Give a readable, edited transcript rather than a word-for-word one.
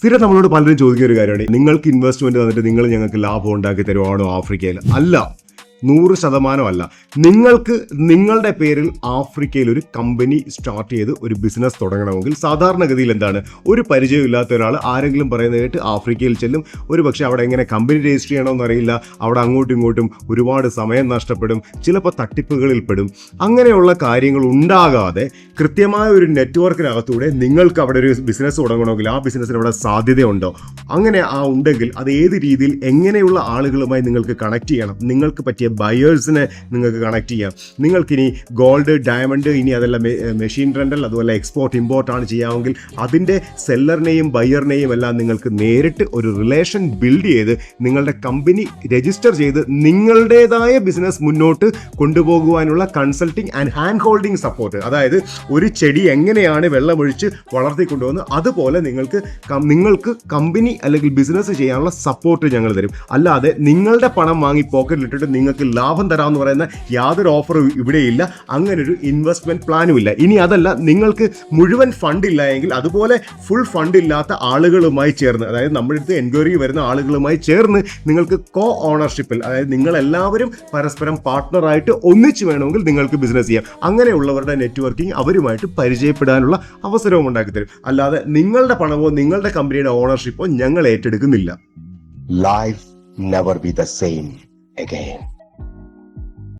സ്ഥിരം നമ്മളോട് പലരും ചോദിക്കുന്ന ഒരു കാര്യമാണ്, നിങ്ങൾക്ക് ഇൻവെസ്റ്റ്മെന്റ് തന്നിട്ട് നിങ്ങൾ ഞങ്ങൾക്ക് ലാഭം ഉണ്ടാക്കി തരുവാണോ ആഫ്രിക്കയിൽ? അല്ല, 100% അല്ല. നിങ്ങൾക്ക് നിങ്ങളുടെ പേരിൽ ആഫ്രിക്കയിൽ ഒരു കമ്പനി സ്റ്റാർട്ട് ചെയ്ത് ഒരു ബിസിനസ് തുടങ്ങണമെങ്കിൽ സാധാരണഗതിയിൽ എന്താണ്, ഒരു പരിചയമില്ലാത്ത ഒരാൾ ആരെങ്കിലും പറയുന്നത് കേട്ട് ആഫ്രിക്കയിൽ ചെല്ലും. ഒരു പക്ഷേ അവിടെ എങ്ങനെ കമ്പനി രജിസ്റ്റർ ചെയ്യണമെന്ന് അറിയില്ല, അവിടെ അങ്ങോട്ടും ഇങ്ങോട്ടും ഒരുപാട് സമയം നഷ്ടപ്പെടും, ചിലപ്പോൾ തട്ടിപ്പുകളിൽ പെടും. അങ്ങനെയുള്ള കാര്യങ്ങൾ ഉണ്ടാകാതെ കൃത്യമായ ഒരു നെറ്റ്വർക്കിനകത്തൂടെ നിങ്ങൾക്ക് അവിടെ ഒരു ബിസിനസ് തുടങ്ങണമെങ്കിൽ ആ ബിസിനസ്സിന് അവിടെ സാധ്യതയുണ്ടോ, അങ്ങനെ ഉണ്ടെങ്കിൽ അത് ഏത് രീതിയിൽ എങ്ങനെയുള്ള ആളുകളുമായി നിങ്ങൾക്ക് കണക്ട് ചെയ്യണം, നിങ്ങൾക്ക് പറ്റിയ ബയേഴ്സിനെ നിങ്ങൾക്ക് കണക്ട് ചെയ്യാം. നിങ്ങൾക്കിനി ഗോൾഡ്, ഡയമണ്ട്, ഇനി അതല്ല മെഷീൻ റെൻ്റൽ, അതുപോലെ എക്സ്പോർട്ട് ഇമ്പോർട്ട് ആണ് ചെയ്യാമെങ്കിൽ അതിൻ്റെ സെല്ലറിനെയും ബയ്യറിനെയും എല്ലാം നിങ്ങൾക്ക് നേരിട്ട് ഒരു റിലേഷൻ ബിൽഡ് ചെയ്ത് നിങ്ങളുടെ കമ്പനി രജിസ്റ്റർ ചെയ്ത് നിങ്ങളുടേതായ ബിസിനസ് മുന്നോട്ട് കൊണ്ടുപോകുവാനുള്ള consulting and hand holding support. അതായത് ഒരു ചെടി എങ്ങനെയാണ് വെള്ളമൊഴിച്ച് വളർത്തിക്കൊണ്ടുവന്ന് അതുപോലെ നിങ്ങൾക്ക് കമ്പനി അല്ലെങ്കിൽ ബിസിനസ് ചെയ്യാനുള്ള സപ്പോർട്ട് ഞങ്ങൾ തരും. അല്ലാതെ നിങ്ങളുടെ പണം വാങ്ങി പോക്കറ്റിലിട്ടിട്ട് നിങ്ങൾക്ക് ലാഭം തരാമെന്ന് പറയുന്ന യാതൊരു ഓഫറും ഇവിടെയില്ല. അങ്ങനൊരു ഇൻവെസ്റ്റ്മെന്റ് പ്ലാനും ഇല്ല. ഇനി അതല്ല, നിങ്ങൾക്ക് മുഴുവൻ ഫണ്ട് ഇല്ല എങ്കിൽ അതുപോലെ ഫുൾ ഫണ്ട് ഇല്ലാത്ത ആളുകളുമായി ചേർന്ന്, അതായത് നമ്മുടെ അടുത്ത് എൻക്വയറി വരുന്ന ആളുകളുമായി ചേർന്ന് നിങ്ങൾക്ക് കോ ഓണർഷിപ്പിൽ, അതായത് നിങ്ങളെല്ലാവരും പരസ്പരം പാർട്ട്ണറായിട്ട് ഒന്നിച്ച് വേണമെങ്കിൽ നിങ്ങൾക്ക് ബിസിനസ് ചെയ്യാം. അങ്ങനെയുള്ളവരുടെ നെറ്റ്വർക്കിംഗ് അവരുമായിട്ട് പരിചയപ്പെടാനുള്ള അവസരവും ഉണ്ടാക്കി തരും. അല്ലാതെ നിങ്ങളുടെ പണമോ നിങ്ങളുടെ കമ്പനിയുടെ ഓണർഷിപ്പോ ഞങ്ങൾ ഏറ്റെടുക്കുന്നില്ല. Life never be the same again.